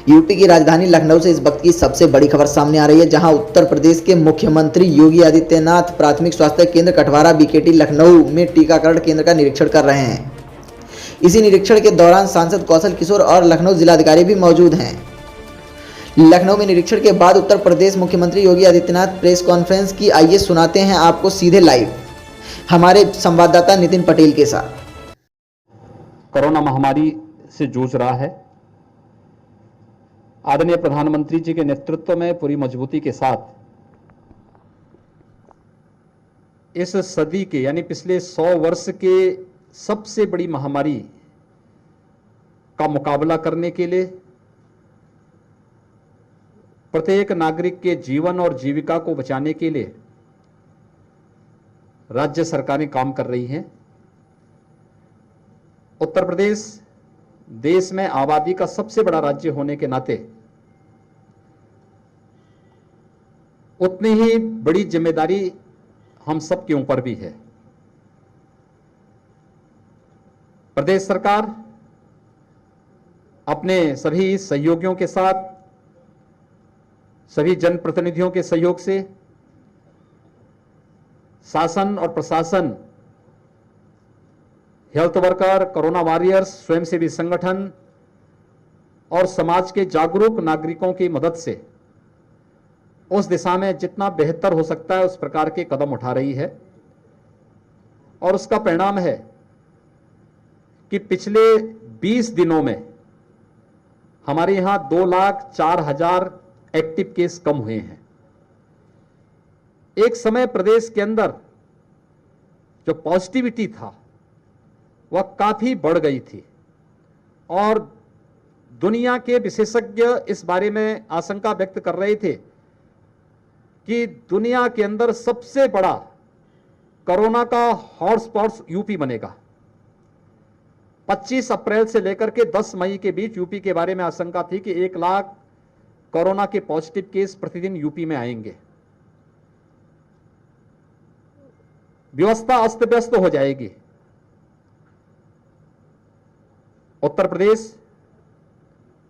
UP की राजधानी लखनऊ से इस वक्त की सबसे बड़ी खबर सामने आ रही है, जहां उत्तर प्रदेश के मुख्यमंत्री योगी आदित्यनाथ प्राथमिक स्वास्थ्य केंद्र कठवारा बीकेटी लखनऊ में टीकाकरण केंद्र का निरीक्षण कर रहे हैं। इसी निरीक्षण के दौरान सांसद कौशल किशोर और लखनऊ जिलाधिकारी भी मौजूद हैं। लखनऊ में निरीक्षण के बाद उत्तर प्रदेश मुख्यमंत्री योगी आदित्यनाथ प्रेस कॉन्फ्रेंस की। आइए सुनाते हैं आपको सीधे लाइव हमारे संवाददाता नितिन पटेल के साथ। कोरोना महामारी से जूझ रहा है। आदरणीय प्रधानमंत्री जी के नेतृत्व में पूरी मजबूती के साथ इस सदी के यानी पिछले 100 वर्ष के सबसे बड़ी महामारी का मुकाबला करने के लिए प्रत्येक नागरिक के जीवन और जीविका को बचाने के लिए राज्य सरकारें काम कर रही हैं। उत्तर प्रदेश देश में आबादी का सबसे बड़ा राज्य होने के नाते उतनी ही बड़ी जिम्मेदारी हम सब के ऊपर भी है। प्रदेश सरकार अपने सभी सहयोगियों के साथ, सभी जनप्रतिनिधियों के सहयोग से शासन और प्रशासन, हेल्थ वर्कर, कोरोना वॉरियर्स, स्वयंसेवी संगठन और समाज के जागरूक नागरिकों की मदद से उस दिशा में जितना बेहतर हो सकता है उस प्रकार के कदम उठा रही है। और उसका परिणाम है कि पिछले 20 दिनों में हमारे यहां 2,04,000 एक्टिव केस कम हुए हैं। एक समय प्रदेश के अंदर जो पॉजिटिविटी था वह काफी बढ़ गई थी और दुनिया के विशेषज्ञ इस बारे में आशंका व्यक्त कर रहे थे कि दुनिया के अंदर सबसे बड़ा कोरोना का हॉटस्पॉट यूपी बनेगा। 25 अप्रैल से लेकर के 10 मई के बीच यूपी के बारे में आशंका थी कि 1 लाख कोरोना के पॉजिटिव केस प्रतिदिन यूपी में आएंगे। व्यवस्था अस्त व्यस्त हो जाएगी। उत्तर प्रदेश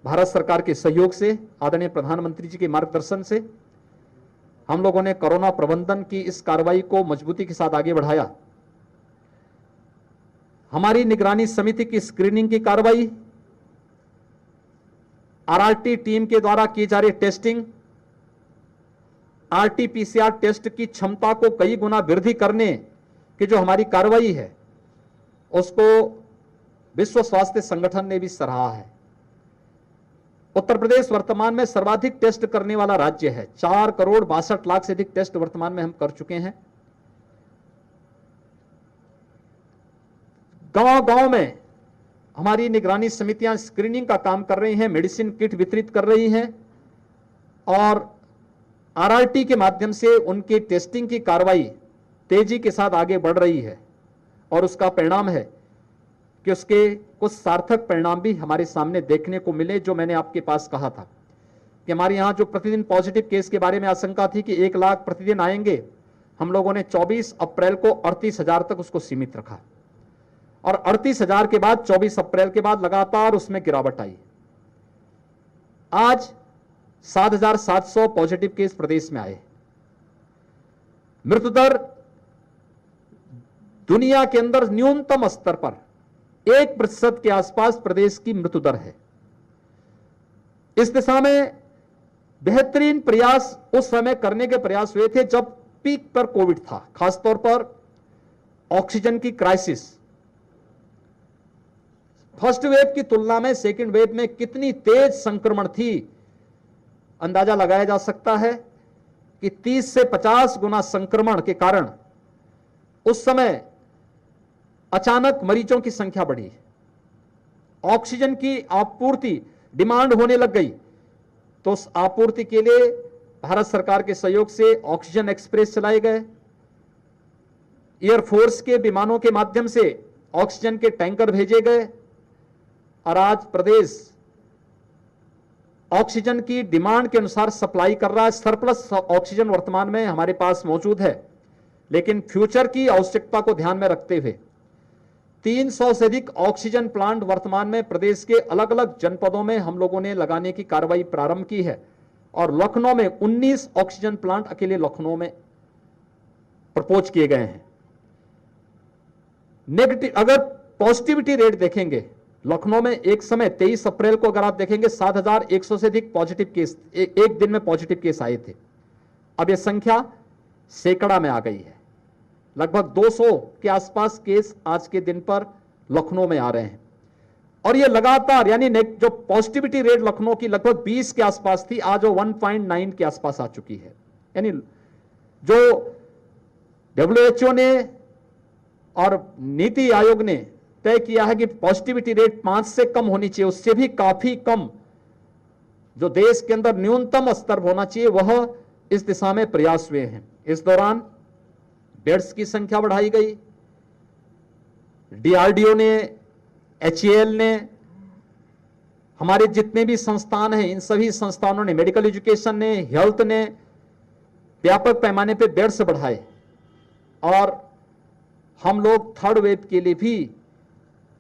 भारत सरकार के सहयोग से, आदरणीय प्रधानमंत्री जी के मार्गदर्शन से हम लोगों ने कोरोना प्रबंधन की इस कार्रवाई को मजबूती के साथ आगे बढ़ाया। हमारी निगरानी समिति की स्क्रीनिंग की कार्रवाई, आरआरटी टीम के द्वारा की जा रही टेस्टिंग, आरटी-पीसीआर टेस्ट की क्षमता को कई गुना वृद्धि करने की जो हमारी कार्रवाई है उसको विश्व स्वास्थ्य संगठन ने भी सराहा है। उत्तर प्रदेश वर्तमान में सर्वाधिक टेस्ट करने वाला राज्य है। 4,62,00,000 से अधिक टेस्ट वर्तमान में हम कर चुके हैं। गांव-गांव में हमारी निगरानी समितियां स्क्रीनिंग का काम कर रही हैं, मेडिसिन किट वितरित कर रही हैं और आरआरटी के माध्यम से उनकी टेस्टिंग की कार्रवाई तेजी के साथ आगे बढ़ रही है। और उसका परिणाम है कि उसके कुछ सार्थक परिणाम भी हमारे सामने देखने को मिले। जो मैंने आपके पास कहा था कि हमारे यहाँ जो प्रतिदिन पॉजिटिव केस के बारे में आशंका थी कि 1 लाख प्रतिदिन आएंगे, हम लोगों ने 24 अप्रैल को 38,000 तक उसको सीमित रखा और 38,000 के बाद 24 अप्रैल के बाद लगातार उसमें गिरावट आई। आज 7,700 पॉजिटिव केस प्रदेश में आए। मृत्यु दर दुनिया के अंदर न्यूनतम स्तर पर 1% के आसपास प्रदेश की मृत्यु दर है। इस दिशा में बेहतरीन प्रयास उस समय करने के प्रयास हुए थे जब पीक पर कोविड था, खासतौर पर ऑक्सीजन की क्राइसिस। फर्स्ट वेव की तुलना में सेकेंड वेव में कितनी तेज संक्रमण थी, अंदाजा लगाया जा सकता है कि 30 से 50 गुना संक्रमण के कारण उस समय अचानक मरीजों की संख्या बढ़ी। ऑक्सीजन की आपूर्ति डिमांड होने लग गई तो उस आपूर्ति के लिए भारत सरकार के सहयोग से ऑक्सीजन एक्सप्रेस चलाए गए। एयरफोर्स के विमानों के माध्यम से ऑक्सीजन के टैंकर भेजे गए और आज प्रदेश ऑक्सीजन की डिमांड के अनुसार सप्लाई कर रहा है। सरप्लस ऑक्सीजन वर्तमान में हमारे पास मौजूद है, लेकिन फ्यूचर की आवश्यकता को ध्यान में रखते हुए 300 से अधिक ऑक्सीजन प्लांट वर्तमान में प्रदेश के अलग अलग जनपदों में हम लोगों ने लगाने की कार्रवाई प्रारंभ की है और लखनऊ में 19 ऑक्सीजन प्लांट अकेले लखनऊ में प्रपोज किए गए हैं। नेगेटिव अगर पॉजिटिविटी रेट देखेंगे लखनऊ में एक समय 23 अप्रैल को अगर आप देखेंगे 7,100 से अधिक पॉजिटिव केस एक दिन में पॉजिटिव केस आए थे। अब यह संख्या सैकड़ा में आ गई है, लगभग 200 के आसपास केस आज के दिन पर लखनऊ में आ रहे हैं और ये लगातार यानी जो पॉजिटिविटी रेट लखनऊ की लगभग 20 के आसपास थी, आज वो 1.9 के आसपास आ चुकी है। यानी जो WHO ने और नीति आयोग ने तय किया है कि पॉजिटिविटी रेट 5 से कम होनी चाहिए, उससे भी काफी कम जो देश के अंदर न्यूनतम स्तर होना चाहिए, वह इस दिशा में प्रयास हुए हैं। इस दौरान बेड्स की संख्या बढ़ाई गई, DRDO ने, HAL ने, हमारे जितने भी संस्थान हैं इन सभी संस्थानों ने, मेडिकल एजुकेशन ने, हेल्थ ने व्यापक पैमाने पे बेड्स बढ़ाए और हम लोग थर्ड वेव के लिए भी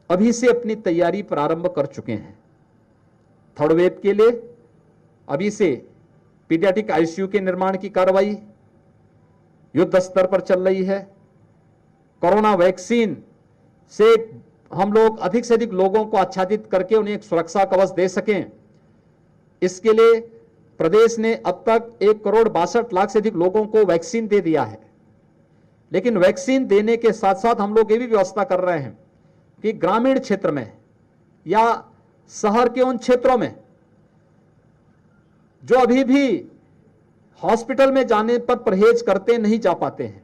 अभी से अपनी तैयारी प्रारंभ कर चुके हैं। थर्ड वेव के लिए अभी से पीडियाट्रिक ICU के निर्माण की कार्रवाई युद्ध स्तर पर चल रही है। कोरोना वैक्सीन से हम लोग अधिक से अधिक लोगों को आच्छादित करके उन्हें एक सुरक्षा कवच दे सकें, इसके लिए प्रदेश ने अब तक 1,62,00,000 से अधिक लोगों को वैक्सीन दे दिया है। लेकिन वैक्सीन देने के साथ साथ हम लोग ये भी व्यवस्था कर रहे हैं कि ग्रामीण क्षेत्र में या शहर के उन क्षेत्रों में जो अभी भी हॉस्पिटल में जाने पर परहेज करते नहीं जा पाते हैं,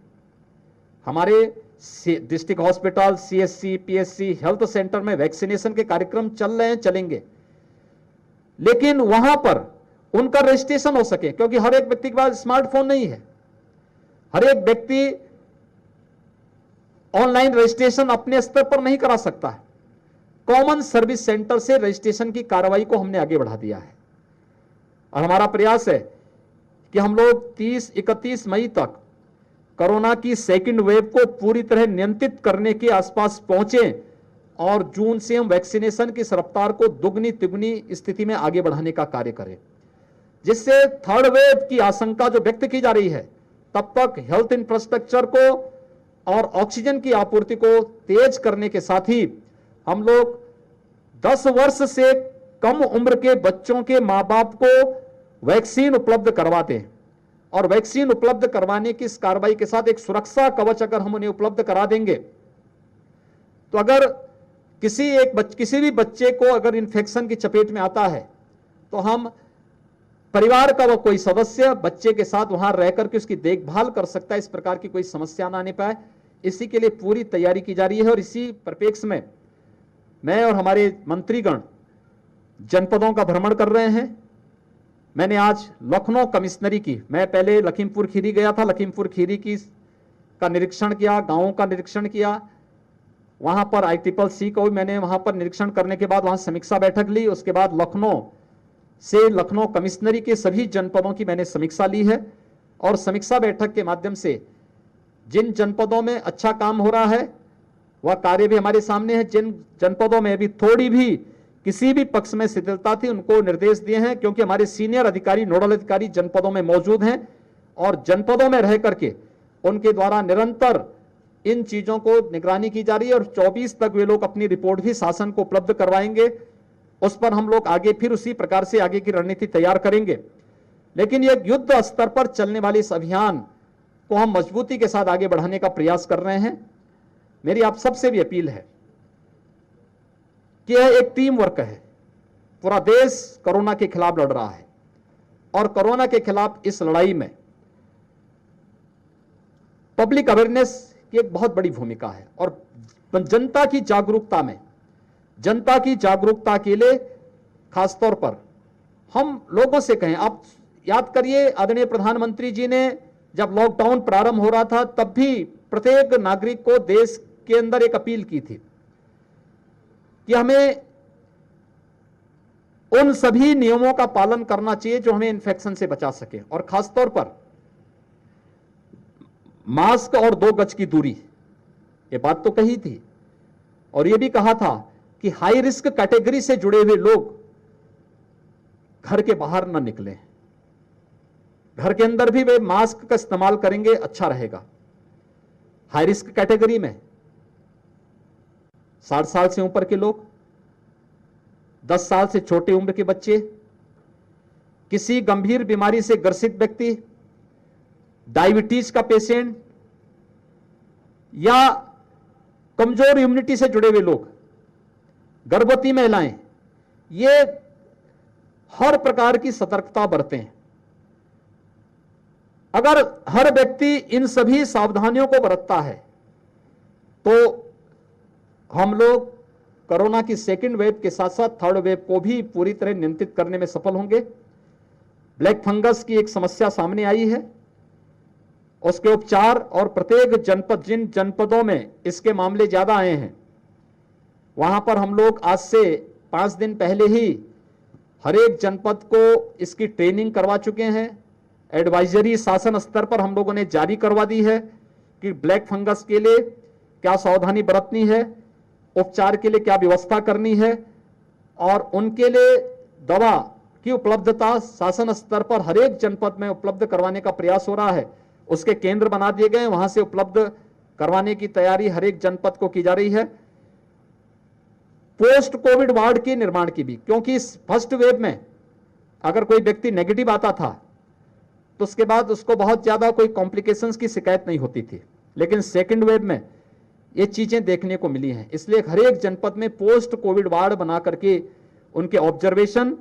हमारे district hospital, CSC, PSC, health centre में वैक्सीनेशन के कार्यक्रम चल रहे हैं, चलेंगे, लेकिन वहां पर उनका रजिस्ट्रेशन हो सके, क्योंकि हर एक व्यक्ति के पास स्मार्टफोन नहीं है। हर एक व्यक्ति ऑनलाइन रजिस्ट्रेशन अपने स्तर पर नहीं करा सकता है। कॉमन सर्विस सेंटर से रजिस्ट्रेशन की कार्रवाई को हमने आगे बढ़ा दिया है और हमारा प्रयास है कि हम लोग 30-31 मई तक कोरोना की सेकंड वेव को पूरी तरह नियंत्रित करने के आसपास पहुंचे और जून से हम वैक्सीनेशन की रफ्तार को दुगनी तिगुनी स्थिति में आगे बढ़ाने का कार्य करें, जिससे थर्ड वेव की आशंका जो व्यक्त की जा रही है तब तक हेल्थ इंफ्रास्ट्रक्चर को और ऑक्सीजन की आपूर्ति को तेज करने के साथ ही हम लोग 10 वर्ष से कम उम्र के बच्चों के मां बाप को वैक्सीन उपलब्ध करवाते हैं और वैक्सीन उपलब्ध करवाने की इस कार्रवाई के साथ एक सुरक्षा कवच अगर हम उन्हें उपलब्ध करा देंगे तो अगर किसी भी बच्चे को अगर इन्फेक्शन की चपेट में आता है तो हम परिवार का वो कोई सदस्य बच्चे के साथ वहां रहकर के उसकी देखभाल कर सकता है, इस प्रकार की कोई समस्या ना आने पाए, इसी के लिए पूरी तैयारी की जा रही है। और इसी परिप्रेक्ष्य में मैं और हमारे मंत्रीगण जनपदों का भ्रमण कर रहे हैं। मैंने आज लखनऊ कमिश्नरी की, मैं पहले लखीमपुर खीरी गया था, लखीमपुर खीरी की का निरीक्षण किया, गांवों का निरीक्षण किया, वहां पर ICCC को भी मैंने वहां पर निरीक्षण करने के बाद वहां समीक्षा बैठक ली। उसके बाद लखनऊ से लखनऊ कमिश्नरी के सभी जनपदों की मैंने समीक्षा ली है और समीक्षा बैठक के माध्यम से जिन जनपदों में अच्छा काम हो रहा है वह कार्य भी हमारे सामने है, जिन जनपदों में अभी थोड़ी भी किसी भी पक्ष में शिथिलता थी उनको निर्देश दिए हैं, क्योंकि हमारे सीनियर अधिकारी, नोडल अधिकारी जनपदों में मौजूद हैं और जनपदों में रह करके उनके द्वारा निरंतर इन चीजों को निगरानी की जा रही है और 24 तक वे लोग अपनी रिपोर्ट भी शासन को उपलब्ध करवाएंगे। उस पर हम लोग आगे फिर उसी प्रकार से आगे की रणनीति तैयार करेंगे। लेकिन ये युद्ध स्तर पर चलने वाले इस अभियान को हम मजबूती के साथ आगे बढ़ाने का प्रयास कर रहे हैं। मेरी आप सबसे भी अपील है कि यह एक टीम वर्क है। पूरा देश कोरोना के खिलाफ लड़ रहा है और कोरोना के खिलाफ इस लड़ाई में पब्लिक अवेयरनेस की एक बहुत बड़ी भूमिका है और जनता की जागरूकता में, जनता की जागरूकता के लिए खासतौर पर हम लोगों से कहें, आप याद करिए आदरणीय प्रधानमंत्री जी ने जब लॉकडाउन प्रारंभ हो रहा था तब भी प्रत्येक नागरिक को देश के अंदर एक अपील की थी कि हमें उन सभी नियमों का पालन करना चाहिए जो हमें इन्फेक्शन से बचा सके और खासतौर पर मास्क और 2 गज की दूरी, ये बात तो कही थी और यह भी कहा था कि हाई रिस्क कैटेगरी से जुड़े हुए लोग घर के बाहर न निकलें, घर के अंदर भी वे मास्क का इस्तेमाल करेंगे, अच्छा रहेगा। हाई रिस्क कैटेगरी में 60 साल से ऊपर के लोग, 10 साल से छोटे उम्र के बच्चे, किसी गंभीर बीमारी से ग्रसित व्यक्ति, डायबिटीज का पेशेंट या कमजोर इम्यूनिटी से जुड़े हुए लोग, गर्भवती महिलाएं, ये हर प्रकार की सतर्कता बरतें। अगर हर व्यक्ति इन सभी सावधानियों को बरतता है तो हम लोग कोरोना की सेकेंड वेव के साथ साथ थर्ड वेव को भी पूरी तरह नियंत्रित करने में सफल होंगे। ब्लैक फंगस की एक समस्या सामने आई है, उसके उपचार और प्रत्येक जनपद, जिन जनपदों में इसके मामले ज्यादा आए हैं, वहां पर हम लोग आज से 5 दिन पहले ही हर एक जनपद को इसकी ट्रेनिंग करवा चुके हैं। एडवाइजरी शासन स्तर पर हम लोगों ने जारी करवा दी है कि ब्लैक फंगस के लिए क्या सावधानी बरतनी है, उपचार के लिए क्या व्यवस्था करनी है, और उनके लिए दवा की उपलब्धता शासन स्तर पर हर एक जनपद में उपलब्ध करवाने का प्रयास हो रहा है। उसके केंद्र बना दिए गए हैं, वहां से उपलब्ध करवाने की तैयारी हर एक जनपद को की जा रही है। पोस्ट कोविड वार्ड के निर्माण की भी, क्योंकि इस फर्स्ट वेव में अगर कोई व्यक्ति नेगेटिव आता था तो उसके बाद उसको बहुत ज्यादा कोई कॉम्प्लिकेशंस की शिकायत नहीं होती थी, लेकिन सेकंड वेव में ये चीजें देखने को मिली हैं। इसलिए हर एक जनपद में पोस्ट कोविड वार्ड बना करके उनके ऑब्जर्वेशन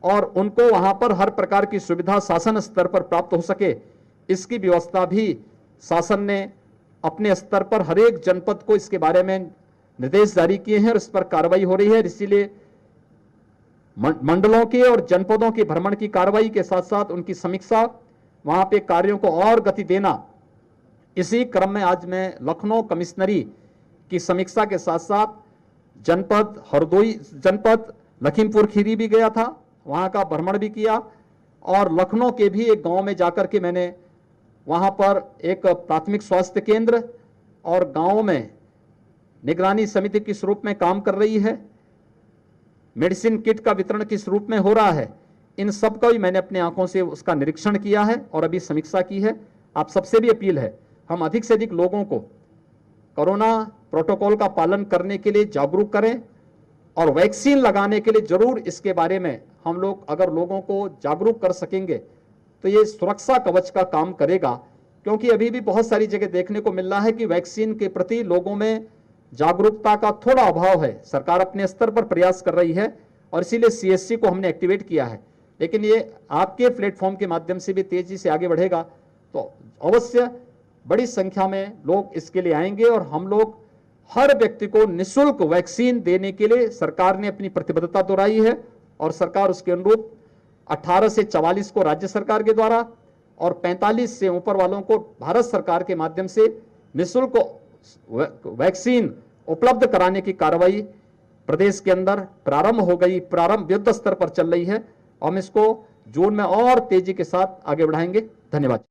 और उनको वहां पर हर प्रकार की सुविधा शासन स्तर पर प्राप्त हो सके, इसकी व्यवस्था भी शासन ने अपने स्तर पर हर एक जनपद को इसके बारे में निर्देश जारी किए हैं और इस पर कार्रवाई हो रही है। इसीलिए मंडलों के और जनपदों के भ्रमण की कार्रवाई के साथ साथ उनकी समीक्षा, वहां पे कार्यों को और गति देना, इसी क्रम में आज मैं लखनऊ कमिश्नरी की समीक्षा के साथ साथ जनपद हरदोई, जनपद लखीमपुर खीरी भी गया था, वहां का भ्रमण भी किया, और लखनऊ के भी एक गांव में जाकर के मैंने वहां पर एक प्राथमिक स्वास्थ्य केंद्र और गांव में निगरानी समिति किस रूप में काम कर रही है, मेडिसिन किट का वितरण किस रूप में हो रहा है, इन सब का भी मैंने अपने आंखों से उसका निरीक्षण किया है और अभी समीक्षा की है। आप सबसे भी अपील है, हम अधिक से अधिक लोगों को कोरोना प्रोटोकॉल का पालन करने के लिए जागरूक करें और वैक्सीन लगाने के लिए जरूर इसके बारे में हम लोग अगर लोगों को जागरूक कर सकेंगे तो ये सुरक्षा कवच का काम करेगा। क्योंकि अभी भी बहुत सारी जगह देखने को मिल रहा है कि वैक्सीन के प्रति लोगों में जागरूकता का थोड़ा अभाव है। सरकार अपने स्तर पर प्रयास कर रही है और इसीलिए सीएससी को हमने एक्टिवेट किया है, लेकिन ये आपके प्लेटफॉर्म के माध्यम से भी तेजी से आगे बढ़ेगा तो अवश्य बड़ी संख्या में लोग इसके लिए आएंगे और हम लोग हर व्यक्ति को निःशुल्क वैक्सीन देने के लिए सरकार ने अपनी प्रतिबद्धता दोहराई है और सरकार उसके अनुरूप 18 से 44 को राज्य सरकार के द्वारा और 45 से ऊपर वालों को भारत सरकार के माध्यम से निःशुल्क वैक्सीन उपलब्ध कराने की कार्रवाई प्रदेश के अंदर प्रारंभ हो गई, प्रारंभ युद्ध स्तर पर चल रही है। हम इसको जून में और तेजी के साथ आगे बढ़ाएंगे। धन्यवाद।